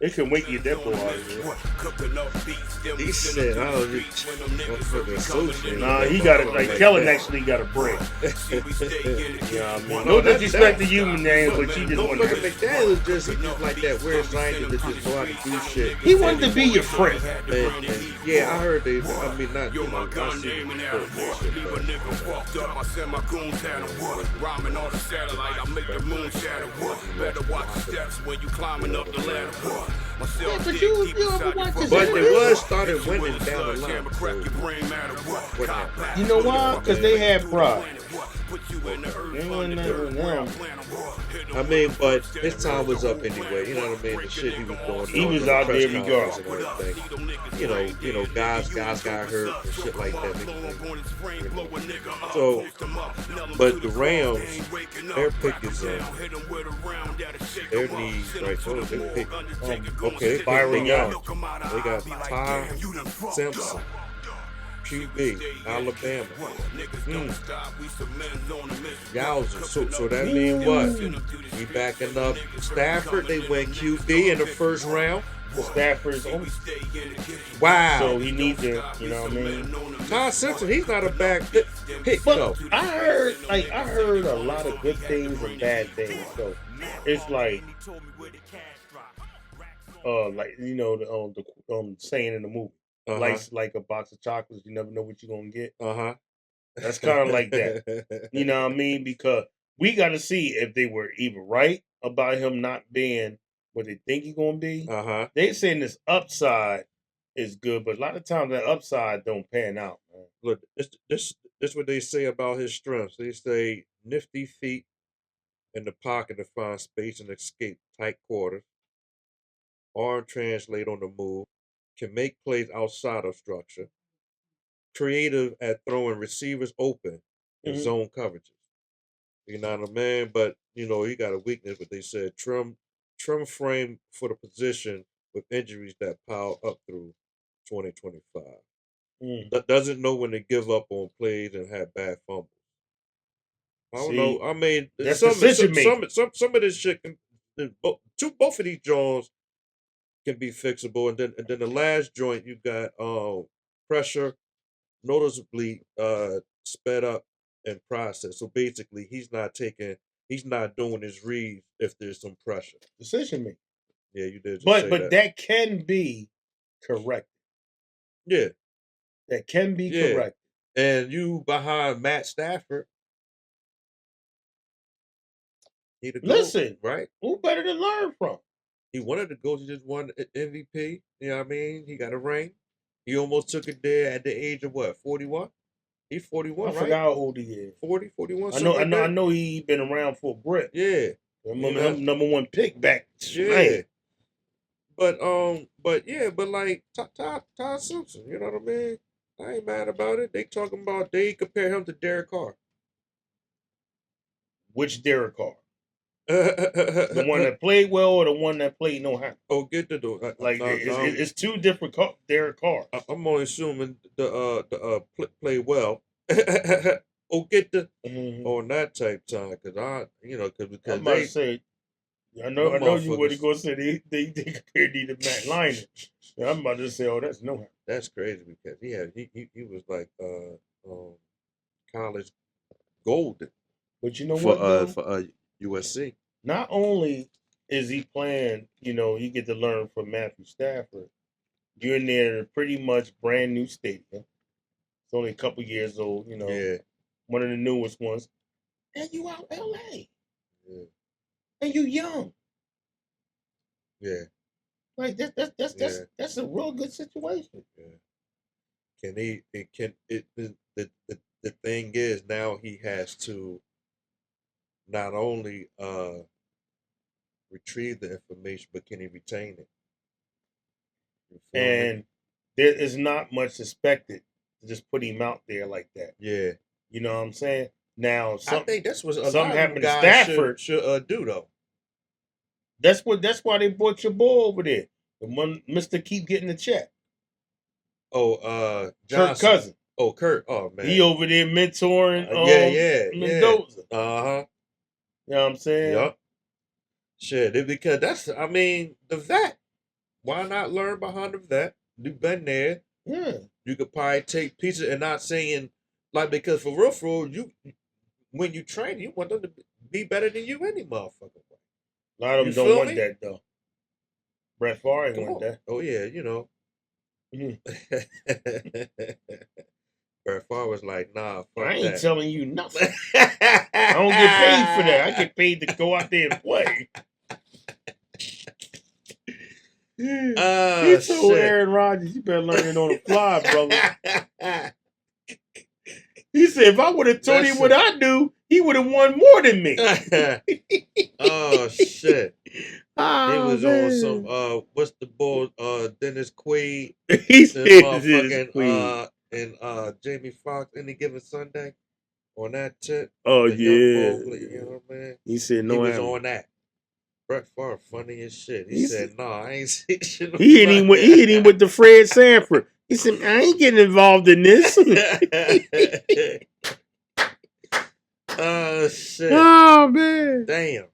They couldn't wait to get that boy out of here. He said, I don't motherfucking associate. Nah, he got it. Like Kellen actually got a break. You know what I mean? No disrespect to you, man, but she just wanted to. McDaniel was just like that weird scientist that just go out and do shit. He wanted to be your friend. And, yeah, I heard they. I mean, not you know, I see Yeah, but you ever watch this? But they was started winning down the line. You know why? Because they had pride. They wasn't nothing with them. I mean, but his time was up anyway. You know what I mean? The shit he was doing. He was out there regardless. You know, guys got hurt and shit like that. So, but the Rams, their pick is their needs right now. They pick okay, Byron Young. They got Ty Simpson, QB, Alabama. Yowza. So that means what? We backing up Stafford. They went QB in the first round. Stafford's on. Wow. So he needs to, you know what I mean? Ty Simpson, he's not a bad pick, But though. I heard a lot of good things and bad things. So it's like you know the saying in the movie, like a box of chocolates, you never know what you're gonna get. That's kind of like that. You know what I mean? Because we got to see if they were even right about him not being what they think he's gonna be. They saying this upside is good, but a lot of times that upside don't pan out, man. Look, this what they say about his strengths. They say nifty feet in the pocket to find space and escape tight quarters. Arm translate on the move. Can make plays outside of structure. Creative at throwing receivers open in zone coverages. You know what I mean? But you know he got a weakness. But they said trim frame for the position with injuries that pile up through 2025. That doesn't know when to give up on plays and have bad fumbles. I don't know. I mean, some of this shit can. Both of these jaws can be fixable, and then the last joint you got pressure noticeably sped up and processed. So basically, he's not doing his reads if there's some pressure. Decision making. Yeah, you did. But that can be corrected. Yeah, that can be corrected. And you behind Matt Stafford. Listen, right? Who better to learn from? He wanted to go. He just won MVP. You know what I mean? He got a ring. He almost took it there at the age of what? 41. He's 41. I forgot how old he is. 40, 41. I know. He been around for a grip. Yeah. Number one pick back. Yeah. But like Todd Simpson. You know what I mean? I ain't mad about it. They compare him to Derek Carr. Which Derek Carr? The one that played well or the one that played no how? Oh, get the door. It's two different Derek Carr. I'm only assuming the play well. Oh, get the on that type time because I'm about to say. I know you were going to say they compared me to Matt Leinart. I'm about to say, that's no how. That's crazy because he was like college golden. But you know what? For USC. Not only is he playing, you get to learn from Matthew Stafford. You're in there pretty much brand new stadium. It's only a couple years old, Yeah. One of the newest ones. And you out LA. Yeah. And you young. Yeah. Like that's a real good situation. Yeah. The thing is now he has to not only retrieve the information, but can he retain it? And there is not much expected to just put him out there like that. Yeah. You know what I'm saying? Now, I think that's what something happened to Stafford should do though. That's why they brought your boy over there. The one Mr. Keep getting the check. Oh, Kirk Cousins. Oh, Kurt. Oh man. He over there mentoring Mendoza. Uh-huh. You know what I'm saying? Yep. Shit, because the vet. why not learn behind the vet? You've been there. Yeah. You could probably take pieces and not saying like because for real, you when you train, you want them to be better than you any motherfucker. A lot of them don't want that though. Brett Favre want that. Oh yeah, you know. Brett Favre was like, nah, fuck I ain't that. telling you nothing. I don't get paid for that. I get paid to go out there and play. He told Aaron Rodgers, you better learn it on the fly, brother. He said, if I would have told him what I do, he would have won more than me. Oh shit. Oh, he was man. on some what's the bull Dennis Quaid. He said motherfucking and Jamie Foxx Any Given Sunday on that tip. Oh yeah. You know what I mean? He said no. He was on that. Brett Favre funny as shit. He said, "No, I ain't see shit." He hit him with the Fred Sanford. He said, "I ain't getting involved in this." Oh shit! Oh man! Damn.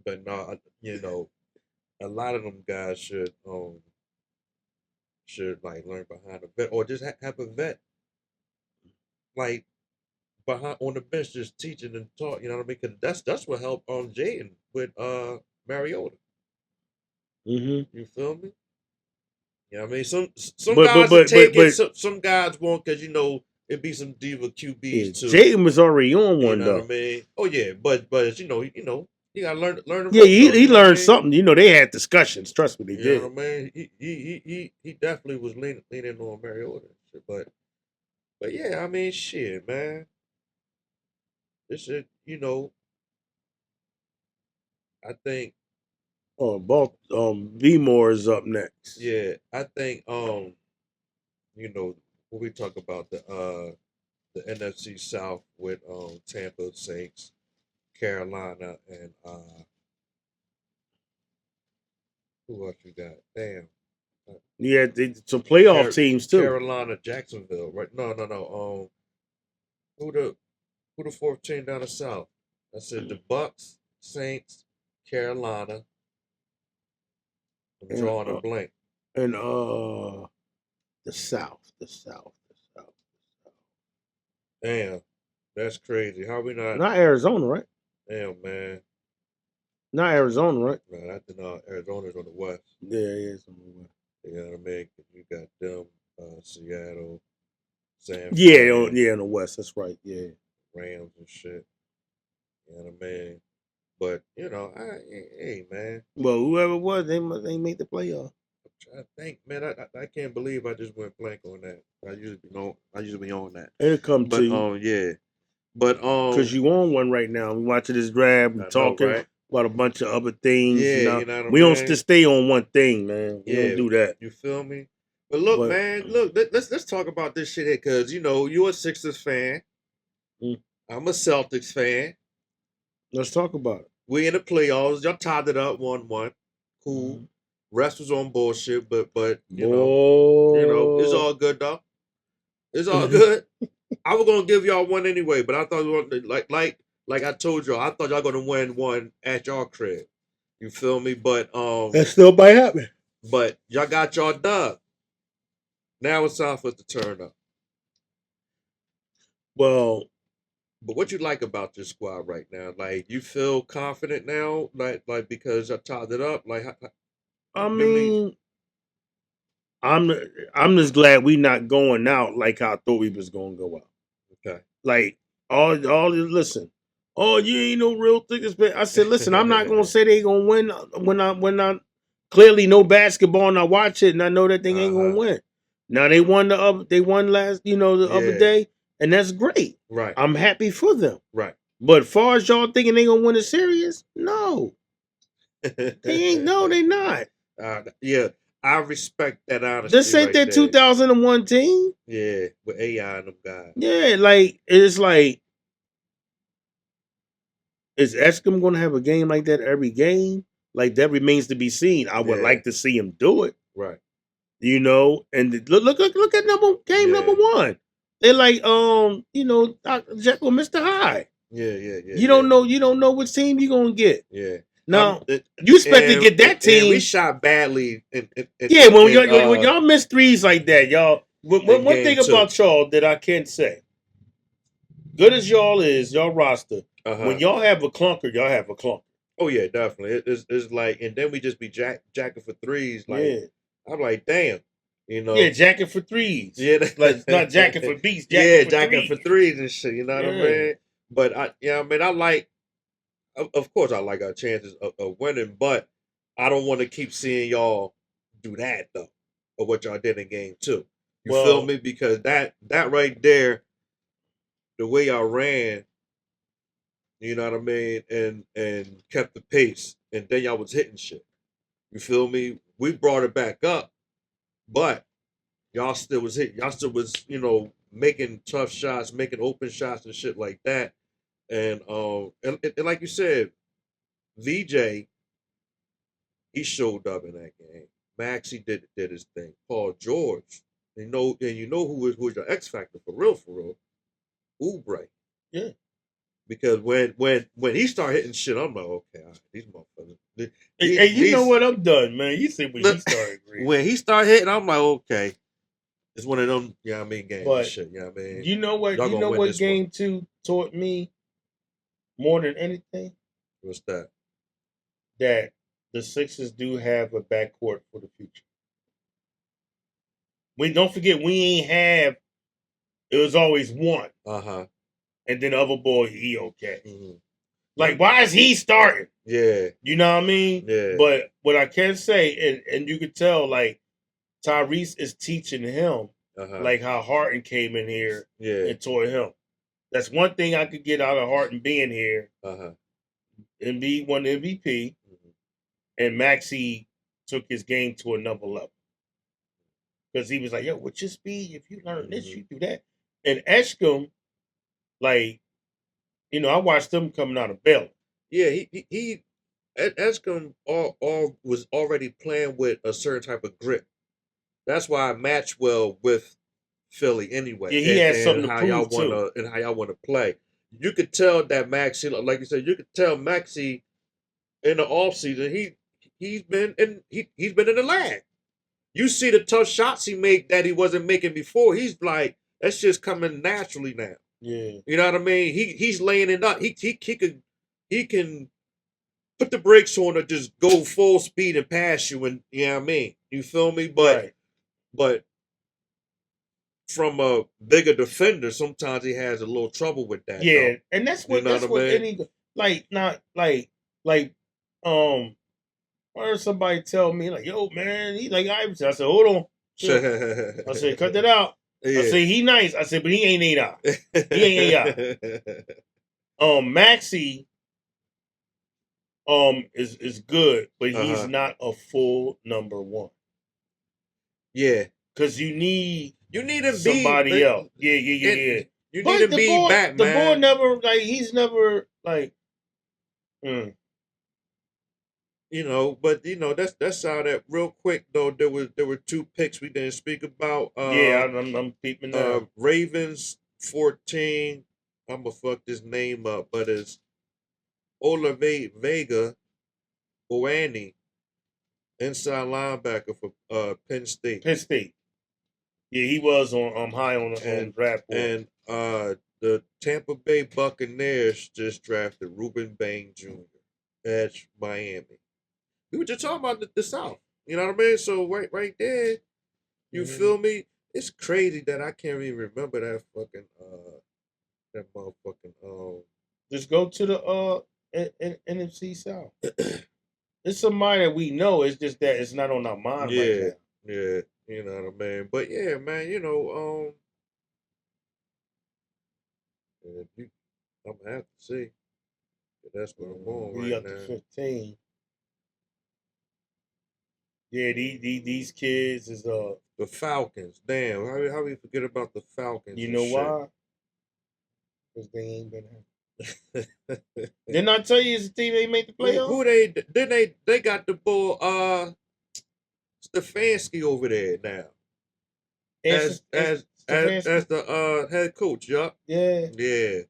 But no, you know, a lot of them guys should like learn behind a vet or just have a vet like behind on the bench just teaching and taught. You know what I mean? Because that's what helped Jaden with Mariota. Mm-hmm. You feel me? You know what I mean? Some guys will take it. Some guys won't because you know it'd be some diva QBs too. Jaden was already on one though. What I mean? Oh yeah, but you know you gotta learn the yeah, he learned something. You know, they had discussions. Trust me, they did. You know what I mean? He definitely was leaning on Mariota, but yeah, I mean shit, man. This shit, you know, I think. Oh, V-Moore is up next. Yeah, I think you know, when we talk about the NFC South with Tampa Saints, Carolina, and who else you got? Damn. Yeah, some playoff teams too. Carolina, Jacksonville, right? No. Who the fourth team down the South? I said the Bucks, Saints, Carolina. I'm drawing a blank. And the South. Damn, that's crazy. How we not? Not Arizona, right? Damn, man. Not Arizona, right? Man, I think Arizona's on the west. Yeah, it is on the west. You know what I mean? You got them, Seattle, San Fran. Yeah, on the west. That's right. Yeah, Rams and shit. You know what I mean? But you know, hey man. Well, whoever it was, they made the playoff. I'm trying to think, man. I can't believe I just went blank on that. I usually be on that. It'll come to you. Yeah. But because you on one right now. We watching this draft. We talking about a bunch of other things. Yeah, you know what we don't just stay on one thing, man. We don't do that. You feel me? But look, man. Look, let's talk about this shit here, because you know you're a Sixers fan. I'm a Celtics fan. Let's talk about it. We in the playoffs. Y'all tied it up 1-1. Cool. Rest was on bullshit, but you know, it's all good though. It's all good. I was gonna give y'all one anyway, but I thought like I told y'all, I thought y'all gonna win one at y'all crib. You feel me? But that still might happen. But y'all got y'all dub. Now it's time for us to turn up. Well, but what you like about this squad right now? Like, you feel confident now, like because I tied it up. Like, I mean, I'm just glad we not going out like I thought we was gonna go out. Okay. Like all listen. Oh, you ain't no real thickest. I said, listen, I'm not gonna say they gonna win when I clearly know basketball and I watch it and I know that they ain't gonna win. Now they won last, the other day, and that's great. Right. I'm happy for them. Right. But as far as y'all thinking they gonna win a series, no. They ain't. No, they not. Yeah, I respect that honesty. This ain't that 2001 team. Yeah, with AI and them guys. Yeah, like it's like, is Escom gonna have a game like that every game? Like, that remains to be seen. I would like to see him do it. Right. And look at number one. They're like, Jekyll and Mr. Hyde. Yeah. You don't know which team you're gonna get. Yeah. Now you expect to get that team. And we shot badly. Yeah, when y'all miss threes like that, y'all. One thing about y'all that I can't say, good as y'all is, y'all roster. When y'all have a clunker, y'all have a clunker. Oh yeah, definitely. It's like, and then we just be jacking for threes. Like, yeah. I'm like, damn, you know. Yeah, jacking for threes. Yeah, like not jacking for beats. Jacking for threes and shit. You know what I mean? But I mean, I like. Of course, I like our chances of winning, but I don't want to keep seeing y'all do that though, or what y'all did in game 2. You feel me? Because that right there, the way y'all ran, you know what I mean, and kept the pace, and then y'all was hitting shit. You feel me? We brought it back up, but y'all still was hitting. Y'all still was, making tough shots, making open shots and shit like that. And like you said, VJ, he showed up in that game. Maxie did his thing. Paul George, and you know who was your X factor for real, Oubre. Yeah. Because when he started hitting shit, I'm like, okay, all right, these motherfuckers. Hey, you know what? I'm done, man. You see when he started. When he started hitting, I'm like, okay, it's one of them, you know what I mean, games but and shit. You know what I mean? You know what? You know what game 2 taught me more than anything? What's that? That the Sixers do have a backcourt for the future. We don't forget we ain't have. It was always one. And then the other boy, he okay. Mm-hmm. Like, why is he starting? Yeah. You know what I mean? Yeah. But what I can say, and you could tell, like, Tyrese is teaching him, like how Harden came in here and taught him. That's one thing I could get out of Harden being here. Embiid won the MVP, and Maxey took his game to another level. Because he was like, yo, with your speed, if you learn this, you do that. And Eshcom, like, I watched him coming out of Bell. Yeah, he Eshcom was already playing with a certain type of grip. That's why I match well with Philly anyway. Yeah, he has something to how prove y'all and how y'all want to play. You could tell that Maxey, like you said, you could tell Maxey in the offseason, he's been in the lag. You see the tough shots he made that he wasn't making before. He's like, that's just coming naturally now. Yeah. You know what I mean? He's laying it up. He can put the brakes on or just go full speed and pass you, and you know what I mean? You feel me? But from a bigger defender, sometimes he has a little trouble with that. Yeah, though. And that's what any not like I heard somebody tell me like, yo man, he like Iverson. I said, hold on. I said, cut that out. Yeah. I said, he nice. I said, but he ain't AI. He ain't AI. Maxey is good, but he's not a full number 1. Yeah. Because you need to somebody else. Yeah. You need to be back, man. The boy never he's never like but that's how that real quick though. There were 2 picks we didn't speak about. I'm peeping now. Ravens 14. I'm gonna fuck this name up, but it's Olave Vega Oani, inside linebacker for Penn State. Penn State. Yeah, he was on high on draft board. And the Tampa Bay Buccaneers just drafted Ruben Bain Jr. at Miami. We were just talking about the South. You know what I mean? So right there, you feel me? It's crazy that I can't even remember that fucking that motherfucking Just go to the NFC South. It's somebody that we know. It's just that it's not on our mind right now. Yeah, you know what I mean. But yeah, man, I'm gonna have to see. That's what I'm on we right up now. To 15. Yeah, these kids is the Falcons. Damn, how we forget about the Falcons? You know why? Because they ain't been happy. Didn't I tell you it's a team they made the playoffs? Who they got the bull Stefanski over there now. As the head coach, yup. Yeah. Yeah.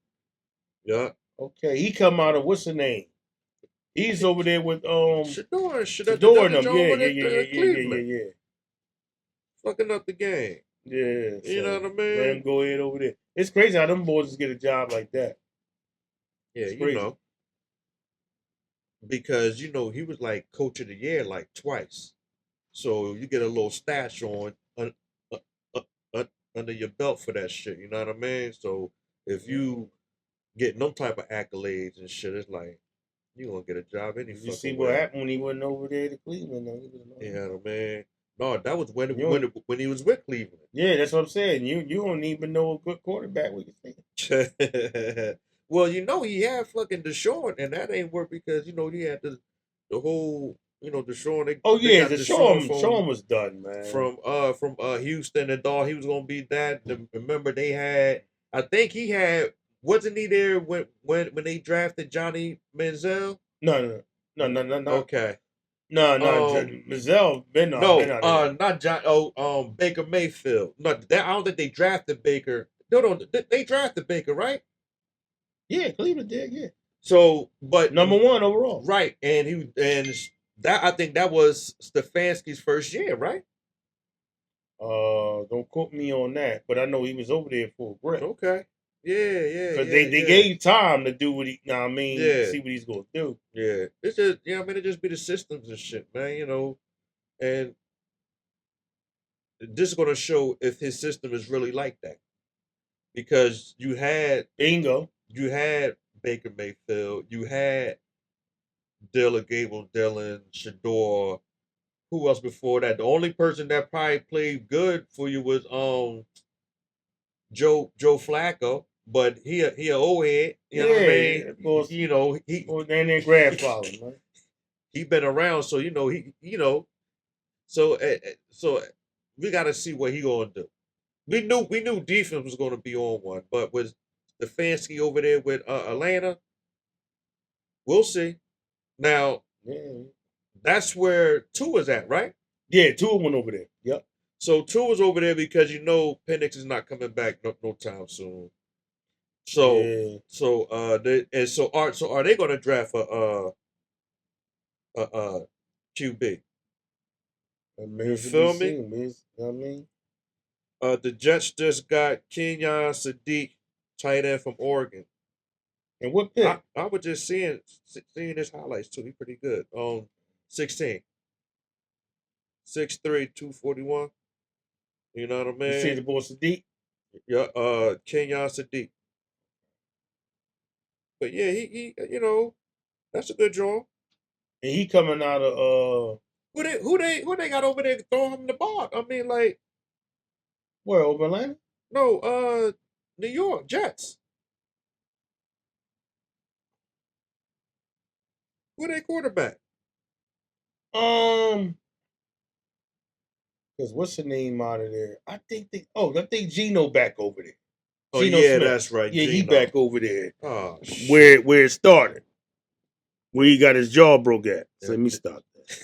Yup. Okay. He come out of what's the name? He's over there with Shador Shador and them. Jones Yeah, with yeah, yeah, yeah, at yeah, yeah, Cleveland. yeah, yeah. Fucking up the game. Yeah, You know so what I let mean? him go ahead over there. It's crazy how them boys just get a job like that. Yeah, It's you crazy. know. Because, he was like coach of the year like twice. So you get a little stash uh, uh, uh, under your belt for that shit. You know what I mean? So if you getting them type of accolades and shit, it's like you gonna get a job any Did you see fucking what way. happened when he went over there to Cleveland? You know what I mean? No, that was when You don't, when he was with Cleveland. yeah, that's what I'm saying. You don't even know a good quarterback. What you think? Well, he had fucking Deshaun, and that ain't work because he had the whole Deshaun. Oh They yeah, got the Deshaun Sean was done, man. from Houston and thought he was gonna be that. Remember they had, I think he had, wasn't he there when they drafted Johnny Manziel? No. Okay. No, Mizzell been No, out of there. not John. Oh, Baker Mayfield. No, I don't think they drafted Baker. No, they drafted Baker, right? Yeah, Cleveland did. Yeah, So, but #1 overall. right, and that, I think that was Stefanski's first year, right? Don't quote me on that, but I know he was over there for a grip. Okay. Because they gave time to do what he, I mean, Yeah. see what he's going to do. Yeah. It's just, I mean, it just be the systems and shit, man, and this is going to show if his system is really like that. Because Bingo. you had Baker Mayfield, you had Dillon, Shador. Who else before that? The only person that probably played good for you was Joe Flacco, but he a old head. You know what I mean? Yeah, of course. He Or then their grandfather, man. he been around, so so so we got to see what he gonna do. We knew defense was gonna be on one, but with Stefanski over there with Atlanta, we'll see. Now Yeah, that's where Tua's at, right? yeah, 2 went over there. Yep. So Tua's over there because Penix is not coming back no time soon. So Yeah. are they gonna draft a QB? You Remains to be feel me? seen, man. You know what I mean? The Jets just got Kenyon Sadiq, tight end from Oregon. And what pick? I was just seeing his highlights too. He's pretty good. 16. 6'3", 241. You know what I You see the mean? boy Sadiq? Yeah, Kenyon Sadiq. But yeah, he that's a good draw. And he coming out of Who they got over there throwing him the ball? I mean, like, where, over Atlanta? no, New York Jets. Who they quarterback? Because what's the name out of there? I think Gino back over there. Oh Geno yeah, Smith. that's right, Yeah, he Gino. back over there. Oh Where shit. it started. Where he got his jaw broke at. So Yeah. let me stop that.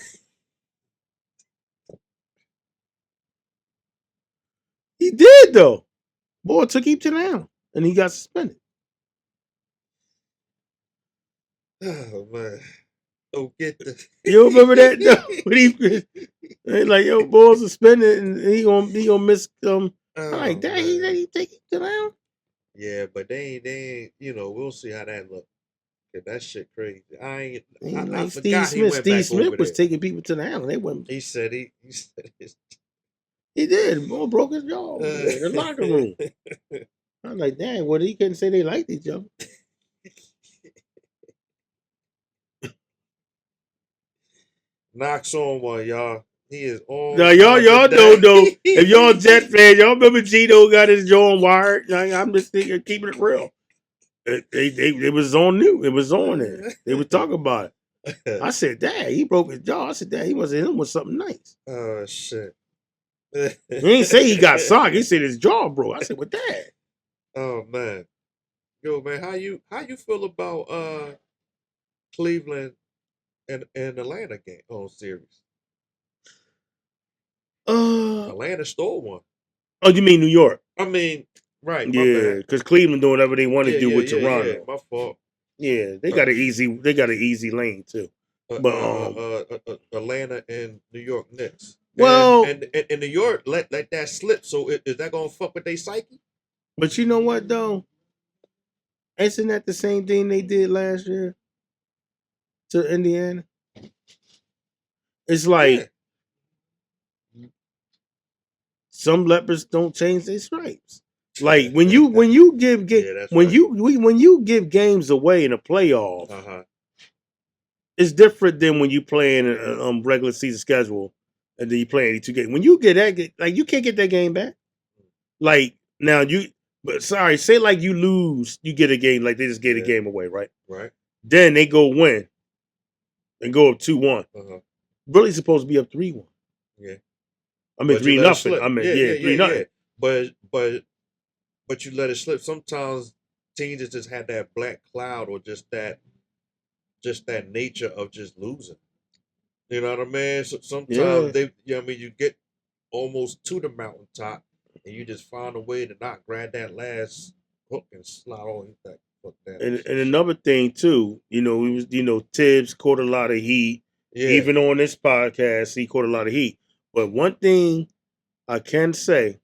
He did though. Boy took him to the house. And he got suspended. Oh man. Oh, get the. You remember that though? When he like, yo, boy suspended and he gonna miss I'm like, Oh dang, man. he take him to the house? Yeah, but they ain't. We'll see how that look. Cause that shit crazy. Ain't I like Steve forgot he Smith. went Steve back Smith over was there. taking people to the house. They went. He said his. He did. Boy broke his jaw over there in the locker room. I'm like, dang, well, he couldn't say they liked each other. Knocks on one, y'all. He is on Now y'all one know though. today. If y'all Jet fans, y'all remember Gino got his jaw wired. I'm just thinking, keeping it real. It was on new. It was on there. They was talking about it. I said, Dad, he broke his jaw. I said, Dad, he must have hit him with something nice. Oh shit. He didn't say he got socked. He said his jaw broke. I said, well, Dad. Oh man. Yo, man, how you feel about Cleveland and Atlanta game on series? Uh Atlanta stole one. oh, you mean New York? I mean, right, my Yeah, bad. because Cleveland doing whatever they want to Yeah, do yeah, with yeah, yeah. Toronto. My fault. Yeah, they got an easy lane too. But Atlanta and New York Knicks. well, And New York let that slip. So is that gonna fuck with their psyche? but you know what though? Isn't that the same thing they did last year to Indiana? It's Yeah. like some lepers don't change their stripes. Like when you give when you give games away in a playoff, it's different than when you play in a regular season schedule and then you play 82 games. When you get that, like you can't get that game back. Like now but sorry, say like you lose, you get a game like they just gave a game away, right? Right. Then they go win and go up 2-1. Really supposed to be up 3-1. Yeah. I mean 3-0. I mean 3-0. But you let it slip. Sometimes teams just had that black cloud or just that nature of just losing. You know what I mean? So sometimes you get almost to the mountaintop and you just find a way to not grab that last hook and slide on that hook down. And another thing too, Tibbs caught a lot of heat. Yeah. Even on this podcast, he caught a lot of heat. But one thing I can say,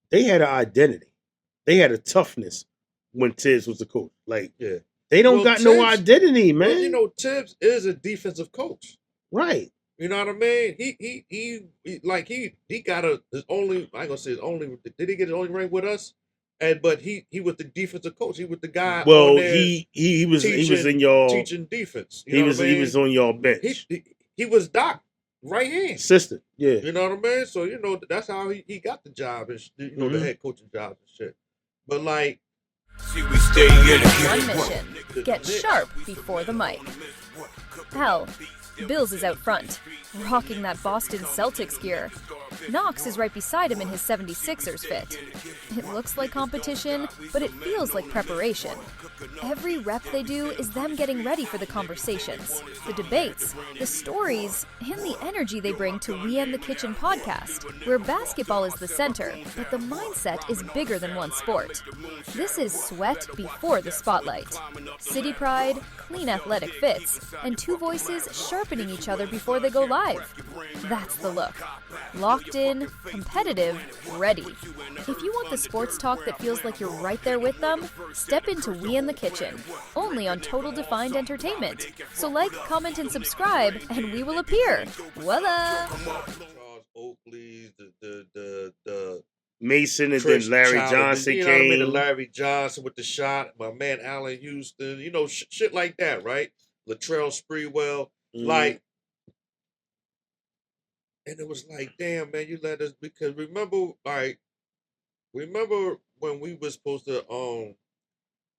they had an identity. They had a toughness when Tibbs was the coach. Like, they don't got no identity, man. Well, Tibbs is a defensive coach. Right. You know what I mean? He got his only, I ain't gonna say his only, did he get his only ring with us? But he was the defensive coach. He was the guy. Well, on there he was in y'all teaching defense. He was on y'all bench. He was Doc right hand assistant. Yeah. You know what I mean? So that's how he got the job and the head coaching job and shit. But like, see, we stay in one mission: get sharp before the mic. Hell, Billz is out front, rocking that Boston Celtics gear. Nox is right beside him in his 76ers fit. It looks like competition, but it feels like preparation. Every rep they do is them getting ready for the conversations, the debates, the stories, and the energy they bring to We and the Kitchen podcast, where basketball is the center, but the mindset is bigger than one sport. This is sweat before the spotlight. City pride, clean athletic fits, and two voices sharpening each other before they go live. That's the look. Locked in, competitive, ready. If you want the sports talk that feels like you're right there with them, step into We in the Kitchen, only on Total Defined Entertainment. So like, comment, and subscribe, and we will appear. Voila! Charles Oakley, the Mason, and then Larry Johnson came. What I mean? Larry Johnson with the shot. My man Allen Houston. Shit like that, right? Latrell Sprewell, like. And it was like, damn, man, you let us, because remember when we was supposed to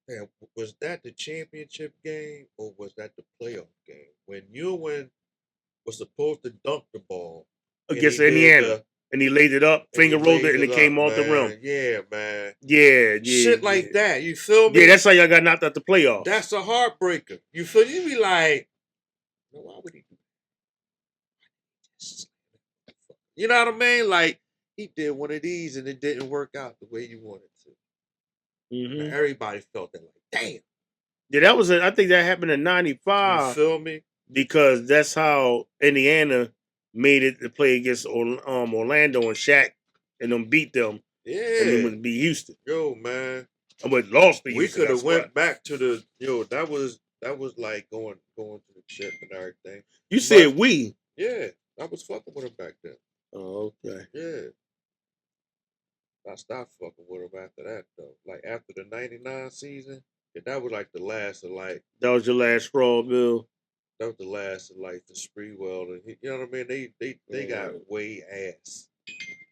man, was that the championship game or was that the playoff game? When Ewan was supposed to dunk the ball against Indiana. And he laid it up, finger rolled it, and it came off the rim. Yeah, man. Yeah. Shit like that. You feel me? Yeah, that's how y'all got knocked out the playoffs. That's a heartbreaker. You feel? You be like, why would he do that? You know what I mean? Like, he did one of these and it didn't work out the way you wanted to. And everybody felt that, like, damn. Yeah, I think that happened in 95. You feel me? Because that's how Indiana made it to play against Orlando and Shaq and them beat them. Yeah. And then beat Houston. Yo, man. But lost to Houston. We could have went back to the, that was like going to the chip and everything. You said we. Yeah. I was fucking with him back then. Oh, okay. Yeah. I stopped fucking with him after that, though. Like, after the 99 season, that was like the last of, like... That was your last straw, Bill? That was the last of, like, the Sprewell. And you know what I mean? They got way ass.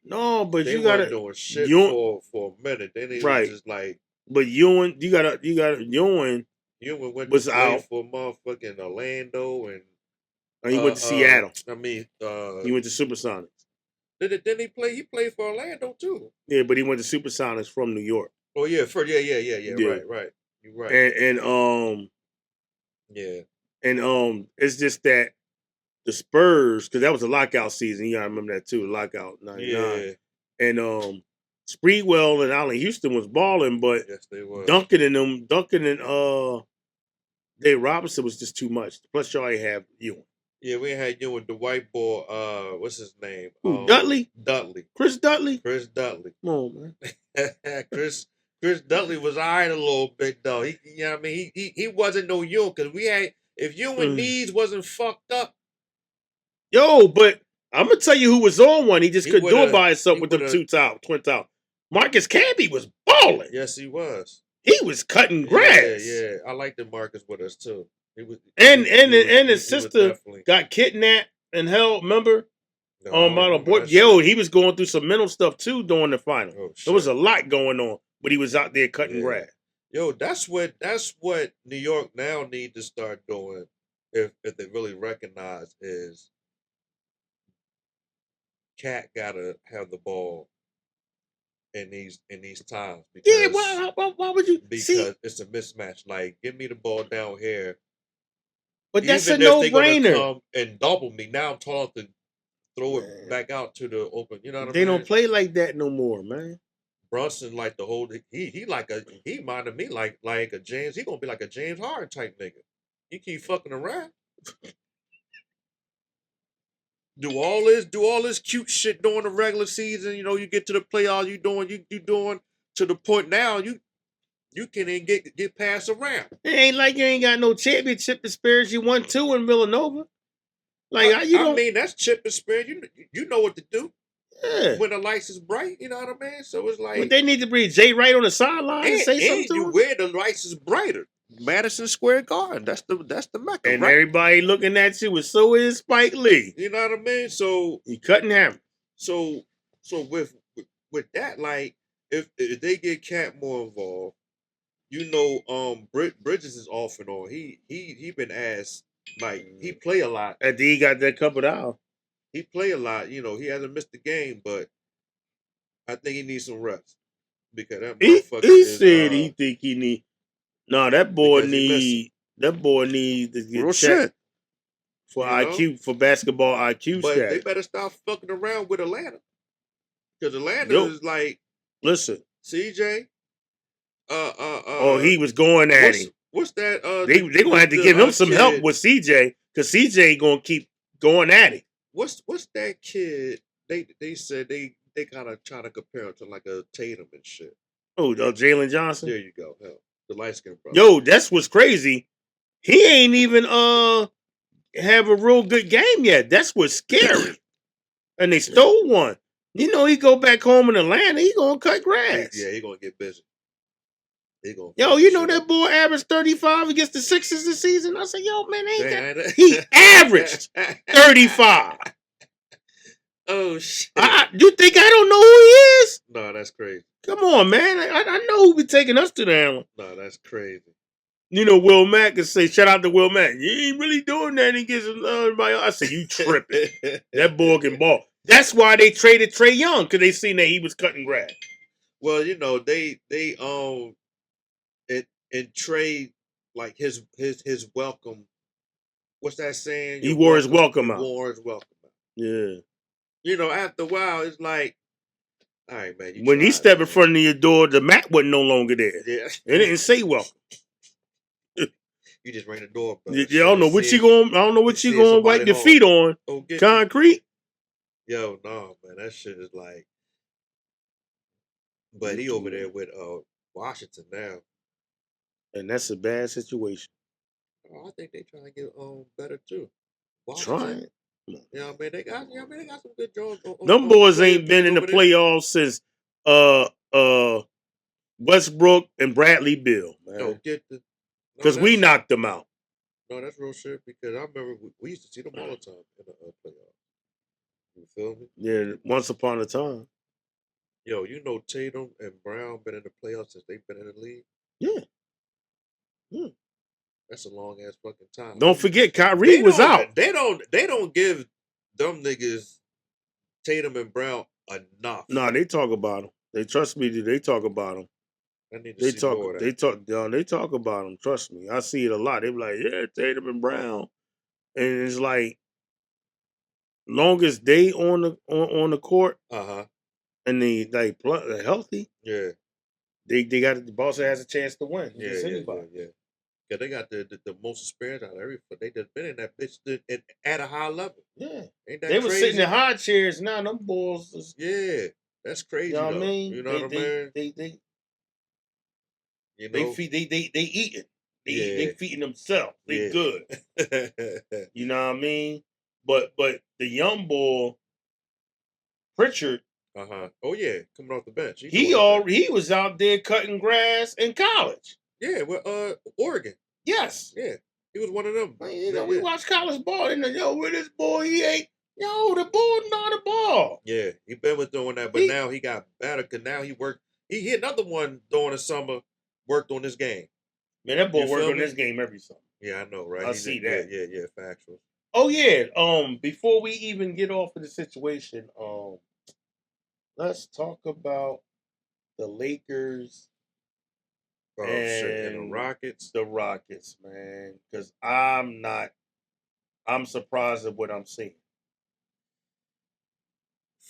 No, but they you got to... doing shit for a minute. Then it was just like... But Ewan, you got to Ewan went to play for motherfucking Orlando and he went to Seattle. I mean, he went to Supersonics. Didn't he play? He played for Orlando too. Yeah, but he went to Supersonics from New York. Oh yeah, right. You're right. And yeah. And it's just that the Spurs, because that was a lockout season. You gotta remember that too, the lockout '99. Yeah. And Spreewell and Allen Houston was balling, but Yes, they were. Duncan and Dave Robinson was just too much. Plus, y'all ain't have Ewing. Yeah, we had you with the white boy. What's his name? Who, Dudley? Dudley. Chris Dudley? Chris Dudley. Come on, man. Chris Dudley was alright a little bit though. He, you know what I mean? He wasn't no Ewing because we had if Ewing knees wasn't fucked up. Yo, but I'm gonna tell you who was on one. He just couldn't do it by himself with them twin towel. Marcus Camby was balling. Yes, he was. He was cutting grass. Yeah. I liked the Marcus with us too. And his sister got kidnapped and held. Remember? Yo, he was going through some mental stuff too during the final. Oh, there was a lot going on, but he was out there cutting grass. Yo, that's what New York now need to start doing if they really recognize is Cat gotta have the ball in these times. Because, why would you? Because it's a mismatch. Like, give me the ball down here. But that's a no-brainer. Come and double me. Now I'm taught to throw it back out to the open. You know what I mean? They don't play like that no more, man. Brunson like the whole he minded me like a James. He gonna be like a James Harden type nigga. He keep fucking around. Do all this cute shit during the regular season. You know, you get to the playoffs, you doing to the point now you can't even get passed around. It ain't like you ain't got no championship experience. You won 2 in Villanova. Like I mean, that's chip experience. You know what to do. Yeah. When the lights is bright, you know what I mean? So it's like... But they need to bring Jay Wright on the sideline and say something to him. Where the lights is brighter. Madison Square Garden. That's the Mecca, and right? Everybody looking at you, with so is Spike Lee. You know what I mean? So... He cutting hammer. So with that, like, if they get Cat more involved, you know, Bridges is off and on. He been asked, like, he play a lot. And he got that couple out. He play a lot, you know. He hasn't missed the game, but I think he needs some rest because that motherfucker. He said he think he need. No, that boy need to get checked for IQ for basketball IQ. But status. They better stop fucking around with Atlanta because Atlanta is like. Listen, CJ. Oh, he was going at him. What's that? They gonna have to give him some help with CJ because CJ gonna keep going at him. What's that kid? They said they kind of trying to compare him to like a Tatum and shit. Oh, Jalen Johnson. There you go. Hell, the light skinned brother. Yo, that's what's crazy. He ain't even have a real good game yet. That's what's scary. And they stole one. You know, he go back home in Atlanta. He gonna cut grass. Yeah, he gonna get busy. Yo, you know that boy averaged 35 against the Sixers this season? I said, yo, man, he averaged 35. Oh, shit. You think I don't know who he is? No, that's crazy. Come on, man. I know who be taking us to the island. No, that's crazy. You know, Will Mack can say, shout out to Will Mack. You ain't really doing that. He gets everybody else. I said, you tripping. That boy can ball. That's why they traded Trae Young, because they seen that he was cutting grass. Well, you know, they and Trae, like his welcome. What's that saying? He wore his welcome out. Wore his welcome out. Yeah. You know, after a while, it's like, all right, man. When he stepped in front of your door, the mat wasn't no longer there. Yeah. It didn't say welcome. You just rang the door, bro. I don't know what you going. I don't know what you going to wipe your feet on. Concrete. Yo, no, man, that shit is like. But he over there with Washington now, and that's a bad situation. I think they trying to get better too. Trying. You know what I mean? They got some good jobs. Them boys ain't been in the playoffs since Westbrook and Bradley Beal, man. Don't get the. Because we knocked them out. No, that's real shit. Because I remember we used to see them all the time in the playoffs. You feel me? Yeah, once upon a time. Yo, you know Tatum and Brown been in the playoffs since they've been in the league? Yeah. That's a long ass fucking time. Don't forget, Kyrie was out. They don't give them niggas Tatum and Brown enough. No, they talk about them. They trust me. They talk about them. They talk about them. Trust me, I see it a lot. They be like, yeah, Tatum and Brown, and it's like, long as they on the court, and they're healthy. Yeah. They got the Boston has a chance to win against Yeah. anybody. Yeah, they got the most experience out of everybody. They just been in that bitch at a high level. Yeah. Ain't that They were crazy? sitting in high chairs. Now them balls is, Yeah. That's crazy, you know what I though. mean? You know what I mean? You They know? feed they eating. They Yeah. feeding themselves. They Yeah. good. You know what I mean? But the young boy Pritchard, Oh yeah, coming off the bench. he was out there cutting grass in college. Yeah, well, Oregon. Yes. Yeah, he was one of them. Man, Yeah, we watch college ball and with this boy, he ain't the ball not a ball. Yeah, he been with doing that, but now he got better because now he worked. He hit another one during the summer, worked on this game. Man, that boy worked on this game every summer. Yeah, I know, right? I see that. Yeah, factual. Oh yeah. Before we even get off of the situation, let's talk about the Lakers And the Rockets. The Rockets, man. Because I'm surprised at what I'm seeing.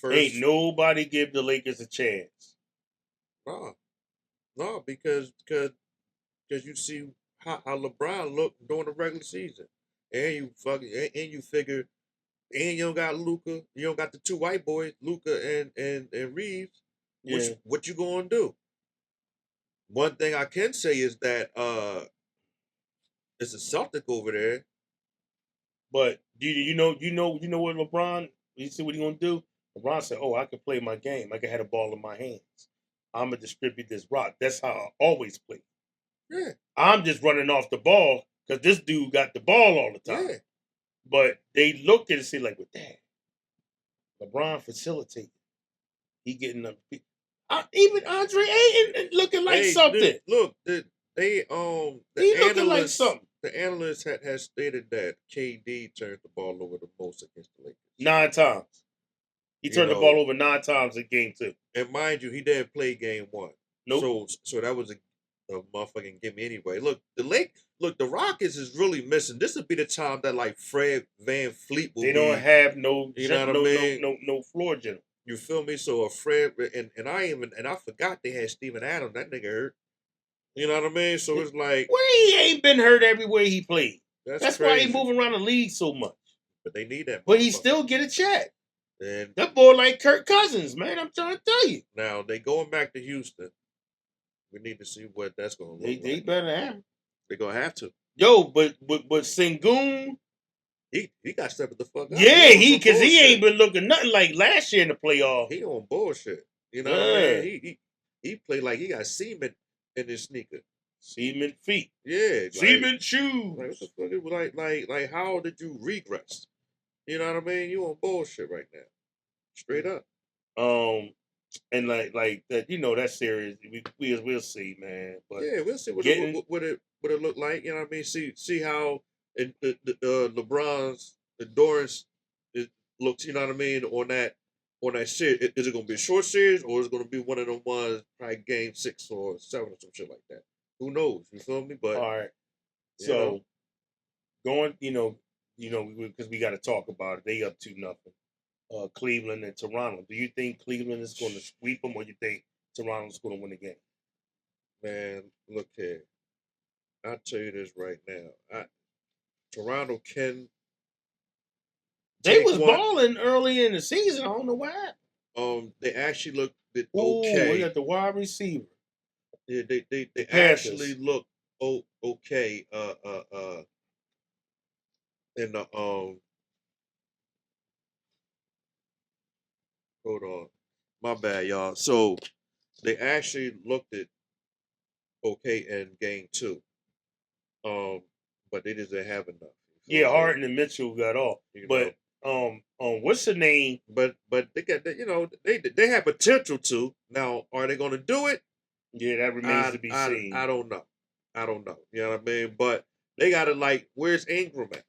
Ain't nobody give the Lakers a chance. No, because you see how LeBron looked during the regular season, and you figure, and you don't got Luka, you don't got the two white boys, Luka and Reeves. What you gonna do? One thing I can say is that it's a Celtic over there. But you know what LeBron? You see what he gonna do? LeBron said, "Oh, I can play my game. I can have the ball in my hands. I'm gonna distribute this rock. That's how I always play. Yeah, I'm just running off the ball because this dude got the ball all the time. Yeah. But they look at it and say like, with that, LeBron facilitating. He getting them. Even Andre Ayton looking like something. The looking like something. The analyst has stated that KD turned the ball over the most against the Lakers 9 times. He turned the ball over 9 times in game 2. And mind you, he didn't play game 1. Nope. So that was a motherfucking gimme anyway. Look, the Rockets is really missing. This would be the time that like Fred VanVleet will. They don't have no, you know what I mean? No floor general. You feel me? So a Fred and I forgot they had Steven Adams. That nigga hurt. You know what I mean? So it's like, well, he ain't been hurt everywhere he played. That's why he moving around the league so much. But they need that. But he still get a check. And that boy like Kirk Cousins, man. I'm trying to tell you. Now they going back to Houston. We need to see what that's gonna look like. They better have. They're gonna have to. Yo, but Sengun, he got stepped the fuck up. Yeah, because he ain't been looking nothing like last year in the playoffs. He on bullshit. You know what I mean? He played like he got semen in his sneaker. Semen feet. Yeah. Semen shoes. Like what the fuck? Like how did you regress? You know what I mean? You on bullshit right now. Straight up. And like that, that series we'll see, man. But yeah, we'll see what it look like. You know what I mean? See how LeBron's endurance looks. You know what I mean? On that series, is it gonna be a short series or is it gonna be one of them ones probably game 6 or 7 or some shit like that? Who knows? You feel me? But all right. So going, because we got to talk about it. They up 2-0. Cleveland and Toronto. Do you think Cleveland is going to sweep them, or you think Toronto's going to win the game? Man, look here. I'll tell you this right now. Toronto can. They was balling early in the season. I don't know what happened. They actually looked okay. Oh, we got the wide receiver. Yeah, they actually look okay. In the hold on, my bad, y'all. So they actually looked at okay in game 2, but they just didn't have enough. Yeah, Harden and Mitchell got off, but what's the name? But they got they have potential to. Now, are they going to do it? Yeah, that remains to be seen. I don't know. You know what I mean? But they got to where's Ingram at?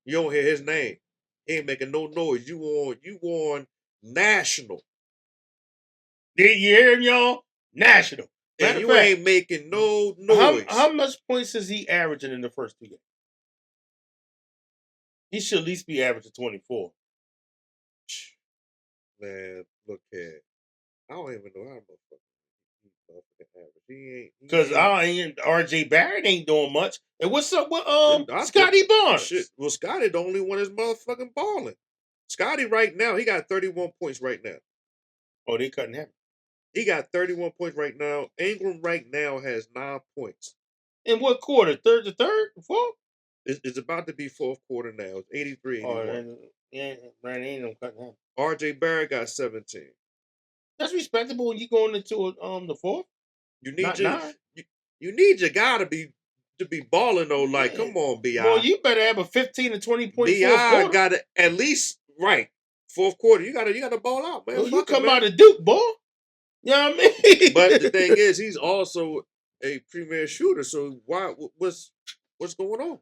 You don't hear his name. He ain't making no noise. You on national. Did you hear him, y'all? National. And you ain't making no noise. How much points is he averaging in the first 2 games? He should at least be averaging 24. Man, look here. I don't even know how motherfucking average. He Because ain't. RJ Barrett ain't doing much. And what's up with I Scotty Barnes? Shit. Well, Scotty the only one that's motherfucking balling. Scotty right now, he got 31 points right now. Oh, they cutting him. He got 31 points right now. Ingram right now has 9 points. In what quarter? Third to third? Fourth? It's about to be fourth quarter now. It's 83, 81. Brandon Ingram cutting him. RJ Barrett got 17. That's respectable when you going into the fourth. You need Not your nine. you need your guy to be balling though. Like, come on, Bi. Well, you better have a 15 to 20 point fourth Bi quarter. got to at least right fourth quarter. You gotta ball out, man. Well, you come out of Duke, boy. You know what I mean? But the thing is, he's also a premier shooter. So what's going on?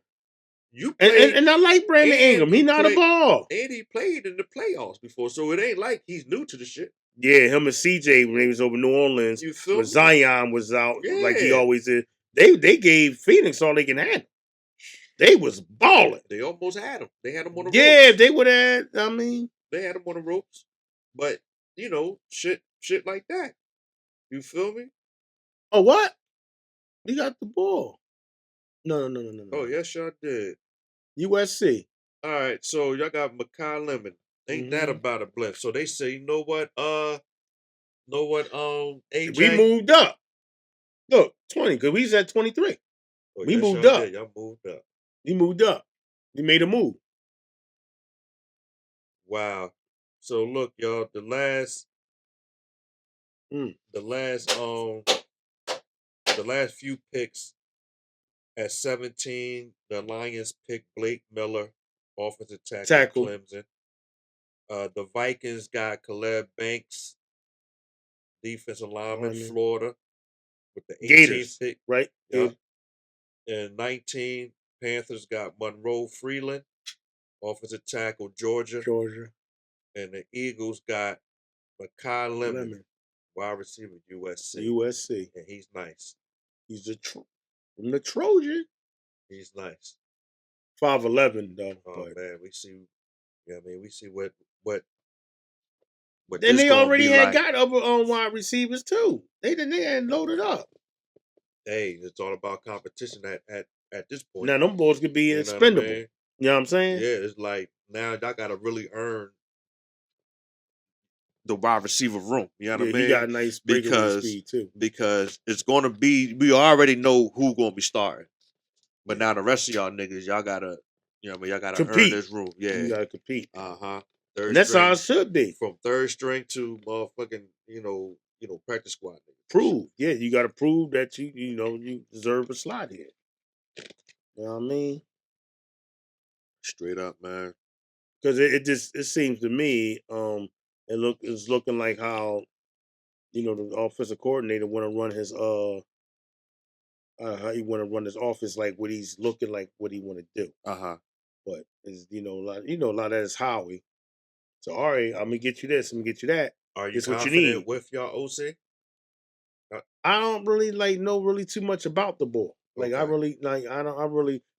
You played, and I like Brandon Ingram. He not a ball. And he played in the playoffs before, so it ain't like he's new to the shit. Yeah, him and CJ when he was over New Orleans, you feel when Zion was out, yeah. like he always did. They gave Phoenix all they can handle. They was balling. They almost had him. They had him on the ropes. Yeah, they would have. I mean, they had him on the ropes. But you know, shit like that. You feel me? Oh, what? We got the ball. No. Oh, yes, y'all did. USC. All right, so y'all got Makai Lemon. Ain't that about a blend? So they say, you know what, AJ? We moved up. Look, 20, because we was at 23. Oh, we yes, moved y'all up. Did. Y'all moved up. We moved up. We made a move. Wow. So look, y'all, the last few picks at 17, the Lions picked Blake Miller, offensive tackle. Clemson. The Vikings got Caleb Banks, defensive lineman, Florida, with the 18th Gators, pick. Right. Yep. And 19, Panthers got Monroe Freeland, offensive tackle, Georgia. And the Eagles got Makai Lemon, wide receiver, USC. And he's nice. He's from the Trojan. He's nice. 5'11" though. Oh man, we see. Yeah, I mean, we see what. Then they already had got other wide receivers too. They had loaded up. Hey, it's all about competition at this point. Now them boys could be expendable. You know what I'm saying? Yeah, it's like now y'all got to really earn the wide receiver room. You know what I mean? He got a nice breakaway speed too. Because it's going to be, we already know who's going to be starting. But now the rest of y'all niggas, y'all got to, you know what I mean? Y'all got to earn this room. Yeah. You got to compete. Uh-huh. And that's how it should be. From third string to motherfucking, you know, practice squad. Niggas. Prove. Yeah, you got to prove that you deserve a slot here. You know what I mean? Straight up, man. Because it seems to me, it's looking like how, the offensive coordinator want to run his how he want to run his office, like what he's looking like, what he want to do. But is a lot of that is Howie. So all right, I'm gonna get you this, I'm gonna get you that. Are you it's confident what you need with y'all OC? I don't really know really too much about the boy. Like I really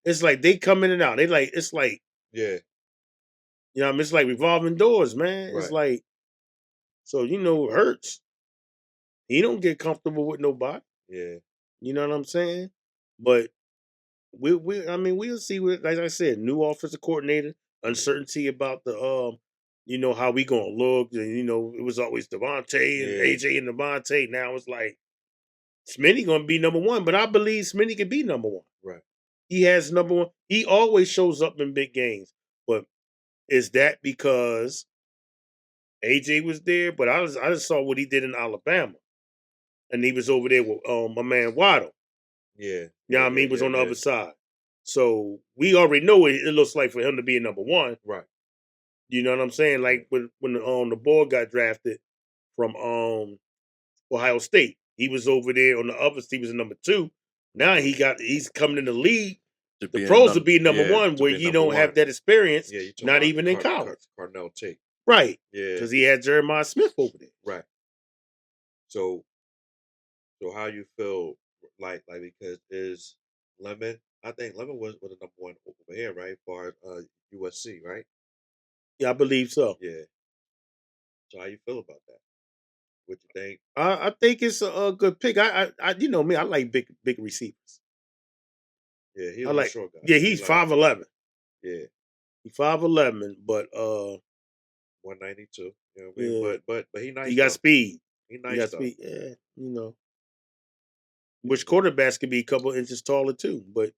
it's like they come in and out. It's like yeah. You know, it's like revolving doors, man. Right. It's like so Hurts. He don't get comfortable with nobody. Yeah. You know what I'm saying? But we'll see what, like I said, new offensive coordinator, uncertainty about the how we gonna look. And it was always Devontae and AJ and Devontae. Now it's like Smitty gonna be number one, but I believe Smitty can be number one. Right. He has number one. He always shows up in big games. But is that because AJ was there? But I just saw what he did in Alabama. And he was over there with my man Waddle. Yeah. You know what I mean? He was on the other side. So we already know what it looks like for him to be a number one. Right. You know what I'm saying? Like when the boy got drafted from Ohio State. He was over there on the other. He was a number two. Now he's coming in the league. The pros will be number one, where you don't have that experience. Yeah, not even in college. Cardinal Tate. Right. Yeah. Because he had Jeremiah Smith over there. Right. So how you feel like because is Lemon? I think Lemon was the number one over here, right? For USC, right? Yeah, I believe so. Yeah. So how you feel about that? What you think? I think it's a good pick. I you know me, I like big receivers. Yeah, he I a little like. short guy. Yeah, He he's like 5'11". yeah, He's 5'11", but 192. You know what I mean? yeah, But he he nice got though. speed. He He nice got though. speed. Yeah, you know. Yeah, Which quarterbacks could be a couple inches taller too, but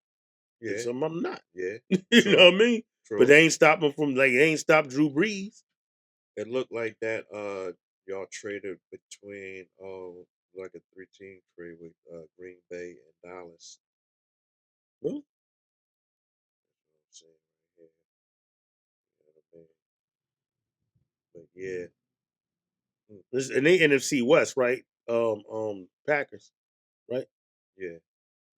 yeah, some of them not. yeah. You know True, what I mean? But true. they ain't stopping from they ain't stopped Drew Brees. It looked like that. Y'all traded between like a 3-team trade with Green Bay and Dallas. Really? That's what I'm saying right here. You know what I mean? But yeah, mm, And they NFC West, right? Packers, right? yeah.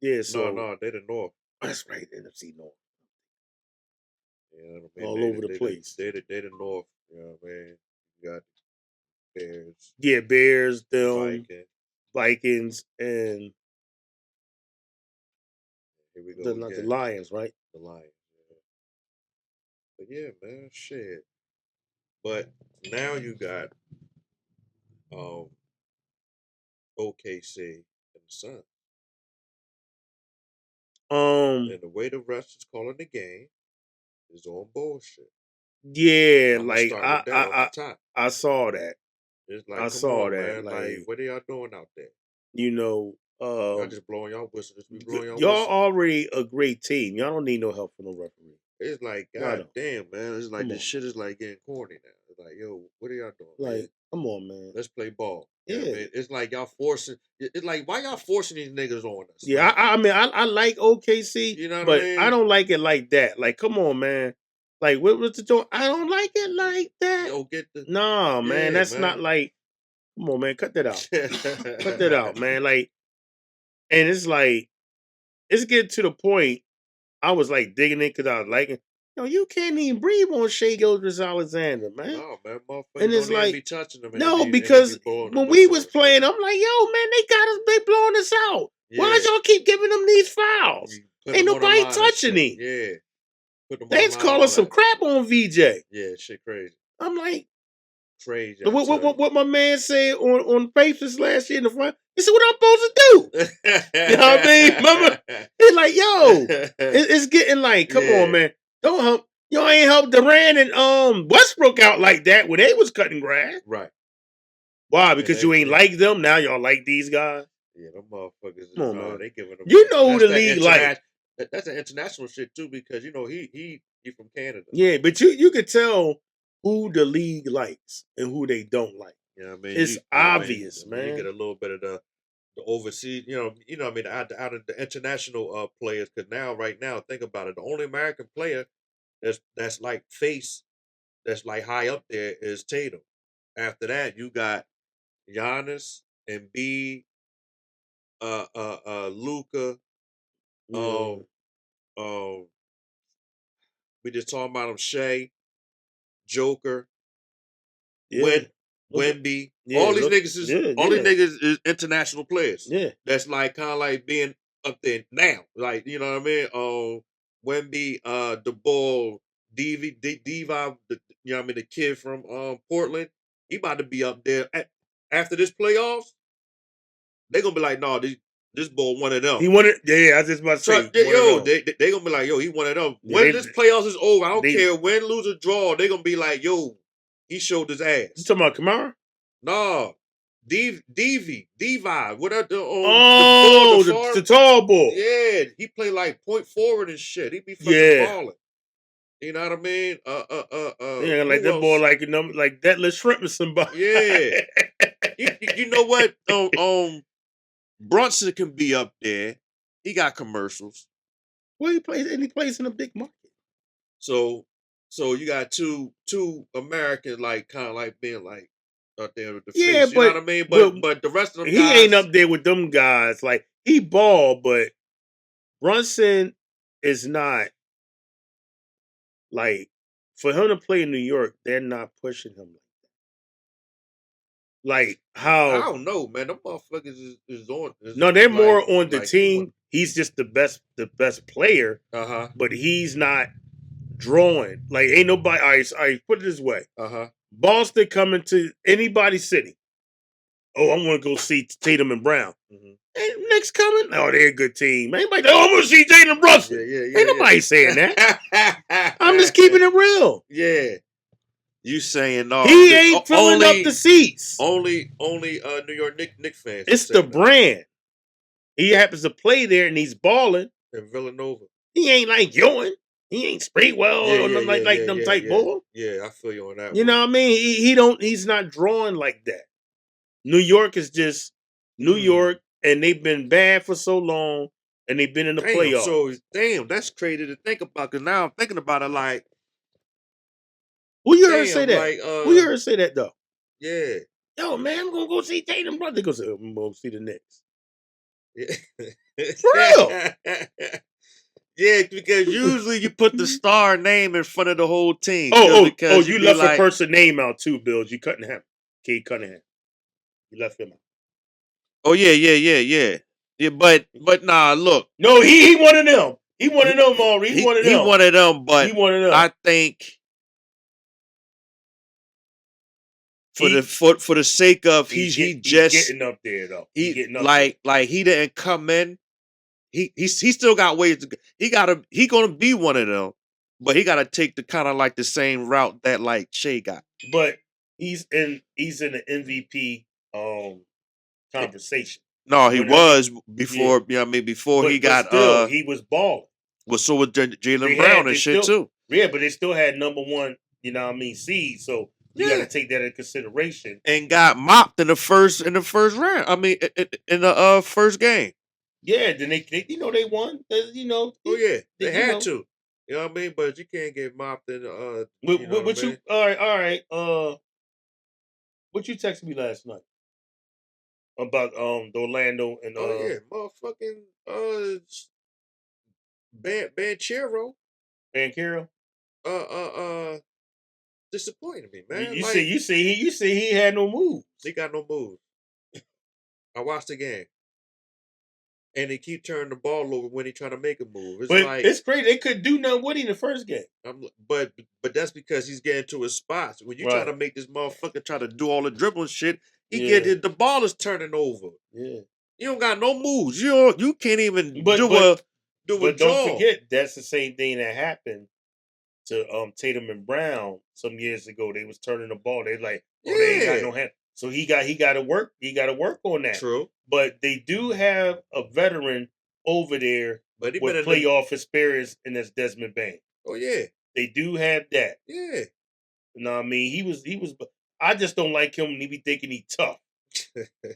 Yeah, No, so no, they the North. that's right, NFC North. You know what I mean? All over the place. They the North. You know what I mean? You got Bears, Yeah, Bears, them, Vikings. Vikings, and Here we go the again. Lions, right? The Lions. Yeah. But yeah, man, shit. But now you got um OKC and the Suns. Um, And the way the refs is calling the game is on bullshit. yeah, I'm gonna like start with that off the top. I saw that. It's I like, come saw on, that. man. Like, Like, what are y'all doing out there? you know, Y'all just blowing y'all whistle. Just be blowing y'all y'all whistle. already a great team. Y'all don't need no help from no referee. It's like, Y'all god don't. damn, man. It's like Come this on, shit is like getting corny now. It's like, yo, what are y'all doing, man? like, come on, man. Let's play ball. You know Yeah, what I mean? It's like y'all forcing. It's like, why y'all forcing these niggas on us? yeah. Like, I mean, I like OKC, you know what I but I mean? don't like it like that. Like, come on, man. Like, what's the doing? I don't like it like that. Yo, get the No, man, yeah, that's not man. like. Come on, man, cut that out. Cut that out, man. Like, and it's like it's getting to the point. I was like digging it because I was liking. You can't even breathe on Shea Gilgeous-Alexander, man. No, man, motherfuckers And it's don't even like, be touching them, and no, they be because blowing the when we whistle on was this playing, nigga. I'm like, yo, man, they blowing us out. Why Yeah, y'all keep giving them these fouls? you put Ain't them on the nobody line and touching shit. him. Yeah, put them on They the just line, calling all some that. crap on VJ. Yeah, shit crazy, I'm like, crazy. I what tell what you. what my man said on Faces last year in the front? He said, what I'm supposed to do? You know what I mean? Remember? He's like, yo, it's getting like, come on, Yeah, man. Don't help. Y'all ain't help Durant and Westbrook out like that when they was cutting grass. right. Why? And Because you ain't like them. Now y'all like these guys. yeah, them motherfuckers. Come on, No, man. they giving them. You know who That's the that league like. international. That's an international shit too, because you know he from Canada. Yeah, but you could tell who the league likes and who they don't like. You know what I mean? It's You know what I mean? obvious, You get man. a little bit of the overseas, what I mean, out of the international players. Because right now, think about it. The only American player that's like face that's like high up there is Tatum. After that, you got Giannis, Embiid, Luca. Yeah, Um, um, we just talking about him, Shea, Joker, yeah. Wemby. Yeah, look. Yeah, All these yeah, niggas is international players. yeah. That's like kind of like being up there now. Like, you know what I mean? Wemby, the ball, Diva, you know what I mean, the kid from Portland. He about to be up there after this playoffs. They gonna be like, no, this boy one of them. He wanted. Yeah, I was just about to say one of them. They gonna be like, yo, he one of them. Yeah, When this playoffs is over, I don't they. care win, lose, or draw. They gonna be like, yo, he showed his You ass. talking about Kamara? No, Divi, whatever the ball, the Oh, far, the tall boy. yeah, he play like point forward and shit. He be fucking Yeah. balling. You know what I mean? Yeah, like Who that boy, else? like that little shrimp or somebody. Yeah, you know what? Brunson can be up there. He got commercials. Well, he plays, and he plays in a big market. So you got two Americans like kind of like being like up there with the Yeah, face. You know what I mean? but But the rest of them he ain't guys, up there with them guys. Like he ball, but Brunson is not like for him to play in New York. They're not pushing him like I how. don't know, man. Them motherfuckers is on. No, they're more Like on the what? team. He's just the best player, Uh huh. but he's not drawing. Like ain't nobody. All right, put it this way. Uh huh. Boston coming to anybody's city. Oh, I'm going to go see Tatum and Brown. Mhm. Ain't Knicks coming? Oh, they're a good team. Anybody? Oh, I'm going to see Tatum Brunson. Ain't nobody saying that. I'm just keeping it real. Yeah. You saying no? He ain't filling up the seats. Only New York Knicks fans. It's the brand. He happens to play there and he's balling. In Villanova. He ain't like Ewing. He ain't Spraywell or nothing like them type ball. Yeah, I feel you on that. You know what I mean? He's not drawing like that. New York is just New York, and they've been bad for so long, and they've been in the playoffs. So that's crazy to think about. Because now I'm thinking about it like, who you heard say that? Like, who you heard say that though? Yeah. Yo, man, I'm gonna go see Tatum, brother. They go say, I'm gonna see the Knicks. Yeah. For real. Yeah, because usually you put the star name in front of the whole team. Because you left a person name out too, Billz. You Cunningham. Cade Cunningham. You left him out. Oh, yeah. Yeah, but nah, look. No, he one of them. He one of them, Maury. He one of them. He one of them, but he one of them. I think for the sake of he's getting up there though. He didn't come in. He still got ways to go. He gonna be one of them, but he gotta take the kind of like the same route that like Shea got. But he's in the MVP conversation. No, he was before. Yeah. You know what I mean, before he got still, he was balling. Well, so was Jaylen Brown and shit too. Yeah, but they still had number one. You know what I mean, seed. So you got to take that into consideration. And got mopped in the first round. I mean, in the first game. Yeah, then they they won. You know. Oh yeah, they had to. You know what I mean? But you can't get mopped in. All right. What you texted me last night about the Orlando and motherfucking Banchero. Disappointed me, man. You say he had no moves. He got no moves. I watched the game. And they keep turning the ball over when they trying to make a move. It's crazy. They couldn't do nothing with him in the first game. But that's because he's getting to his spots. When you try to make this motherfucker try to do all the dribbling shit, the ball is turning over. Yeah. You don't got no moves. You can't even do a But don't forget, that's the same thing that happened to Tatum and Brown some years ago. They was turning the ball. They like, they ain't got no hand. So he got to work. He got to work on that. True. But they do have a veteran over there with playoff experience, and that's Desmond Bain. Oh yeah, they do have that. Yeah. You know what I mean? He was. I just don't like him when he be thinking he tough.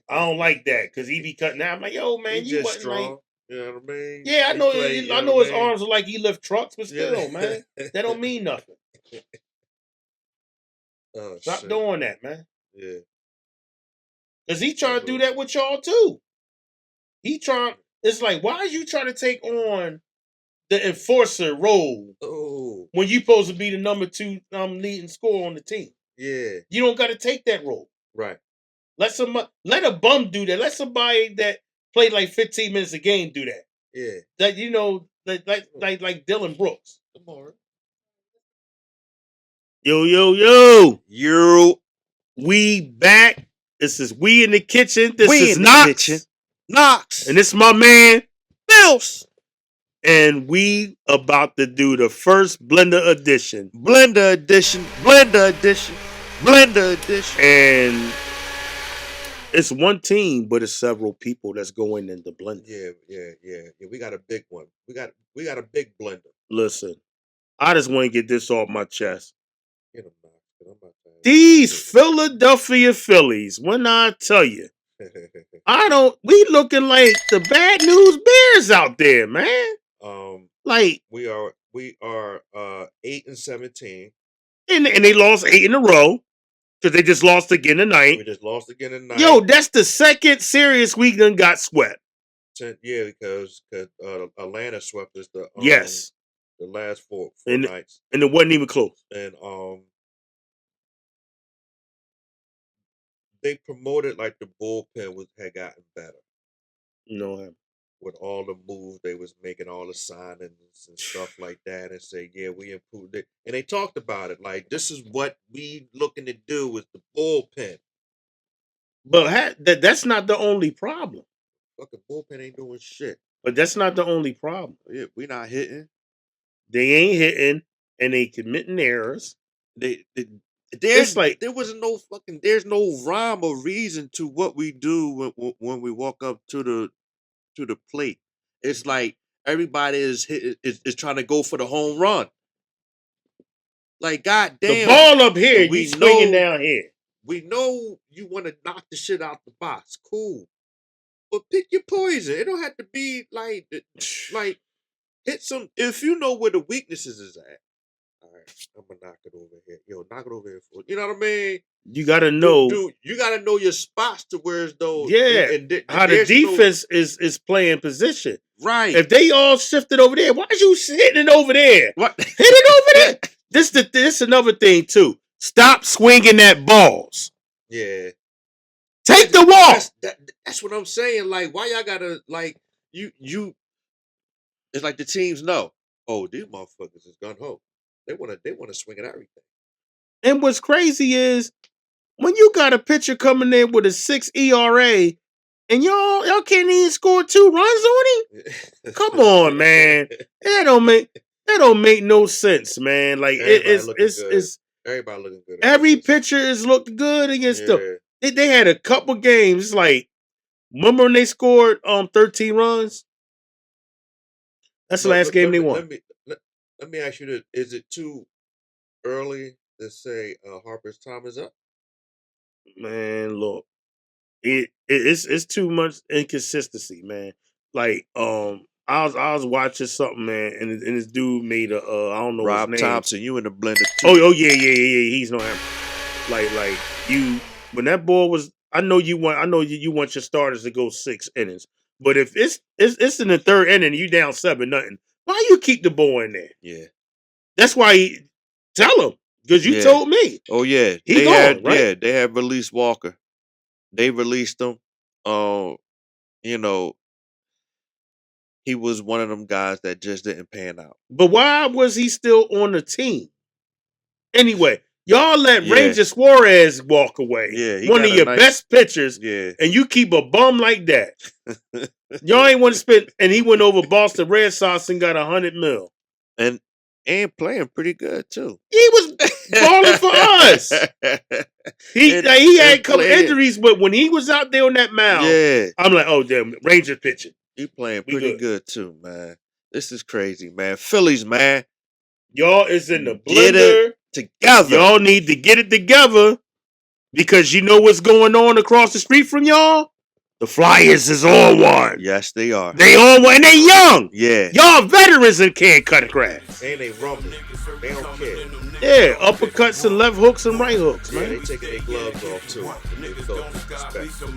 I don't like that because he be cutting out. I'm like, yo, man, you wasn't strong. Like, you know what I mean? Yeah, I know. I know his arms are like he lift trucks, but still, man, that don't mean nothing. Stop doing that, man. Yeah. Because he trying to do that with y'all too. He trying. It's like, why are you trying to take on the enforcer role when you supposed to be the number 2 leading scorer on the team? Yeah. You don't got to take that role. Right. Let a bum do that. Let somebody that played like 15 minutes a game do that. Yeah. That like Dylan Brooks. Come on. Yo. We back. This is We in the Kitchen. This is Nox. And this is my man, Billz. And we about to do the first Blender edition. And it's one team, but it's several people that's going into Blender. Yeah. We got a big one. We got a big Blender. Listen, I just want to get this off my chest. These Philadelphia Phillies, when I tell you, we looking like the bad news bears out there, man. Like we are 8-17, and they lost 8 in a row because they just lost again tonight. We just lost again tonight. Yo, that's the second series we done got swept. Yeah, because Atlanta swept us the last four nights, and it wasn't even close. And they promoted like the bullpen had gotten better. No, with all the moves they was making, all the signings and stuff like that, and say, yeah, we improved it. And they talked about it like, this is what we looking to do with the bullpen. But that's not the only problem. Fucking bullpen ain't doing shit. But that's not the only problem. Yeah, we not hitting. They ain't hitting, and they committing errors. There's like there wasn't no fucking. There's no rhyme or reason to what we do when we walk up to the plate. It's like everybody is trying to go for the home run. Like, goddamn, the ball up here, you swinging down here. We know you want to knock the shit out the box. Cool. But pick your poison. It don't have to be like hit some. If you know where the weaknesses is at, all right, I'm gonna knock it over here. Yo, knock it over here. You know what I mean? You gotta know. Dude, you gotta know your spots to where it's those. Yeah, how the defense is playing position. Right. If they all shifted over there, why is you hitting it over there? What? Hit it over there. This another thing too. Stop swinging at balls. Yeah. Take the walk. That's what I'm saying. Like, why y'all gotta like you? It's like the teams know. Oh, these motherfuckers is gun ho. They wanna swing at everything. And what's crazy is when you got a pitcher coming in with a 6 ERA and y'all can't even score 2 runs on him. Come on, man. That don't make no sense, man. Like it's everybody looking good. Every pitcher has looked good against them. They had a couple games, like, remember when they scored 13 runs? That's the last game they won. Let me ask you this. Is it too early to say Harper's time is up? Man, look. It's too much inconsistency, man. Like, I was watching something, man, and this dude made a I don't know Rob his name. Thomson, you in the blender too. Oh yeah. He's no hammer. Like you when that ball was, I know you want your starters to go 6 innings. But if it's in the 3rd inning, you down 7-0, why you keep the ball in there? Yeah. That's why tell him. Because you told me. Oh yeah. He gone, right? Yeah, they had released Walker. They released him. You know, he was one of them guys that just didn't pan out. But why was he still on the team? Anyway, y'all let Ranger Suarez walk away. Yeah, one of your best pitchers. Yeah. And you keep a bum like that. Y'all ain't want to spend, and he went over Boston Red Sox and got $100 million. And playing pretty good too. He was balling for us. He had a couple injuries, but when he was out there on that mound, I'm like, oh damn, Rangers pitching. He playing pretty good too, man. This is crazy, man. Phillies, man. Y'all is in the blender. Get it together. Y'all need to get it together because you know what's going on across the street from y'all? The Flyers is on one. Yes, they are. They on one and they young. Yeah. Y'all veterans and can't cut grass. And they rumbling. They don't care. Yeah, uppercuts and left hooks and right hooks, man. Yeah, they taking their gloves off too.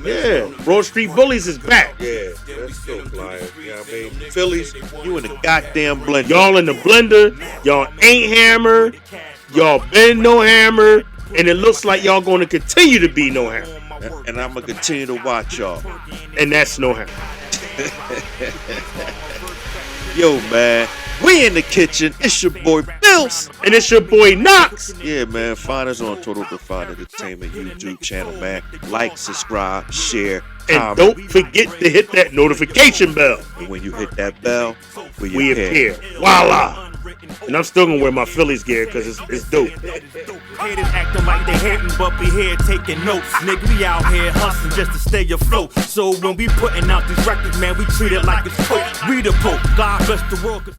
Yeah, Broad Street Bullies is back. Yeah, let's go, Flyers. You know what I mean? Phillies, you in the goddamn blender. Y'all in the blender. Y'all ain't hammered. Y'all been no hammer. And it looks like y'all going to continue to be no hammer. And I'm going to continue to watch y'all. And that's no hammer. Yo, man. We in the kitchen. It's your boy Billz. And it's your boy Nox. Yeah, man. Find us on Total Defined Entertainment YouTube channel, man. Like, subscribe, share, and don't forget to hit that notification bell. And when you hit that bell, we appear. Voila. And I'm still gonna wear my Phillies gear because it's dope. Haters acting like they hating, but we here taking notes. Nigga, we out here hustling just to stay afloat. So when we putting out these records, man, we treat it like it's coke. We the Pope. God bless the world.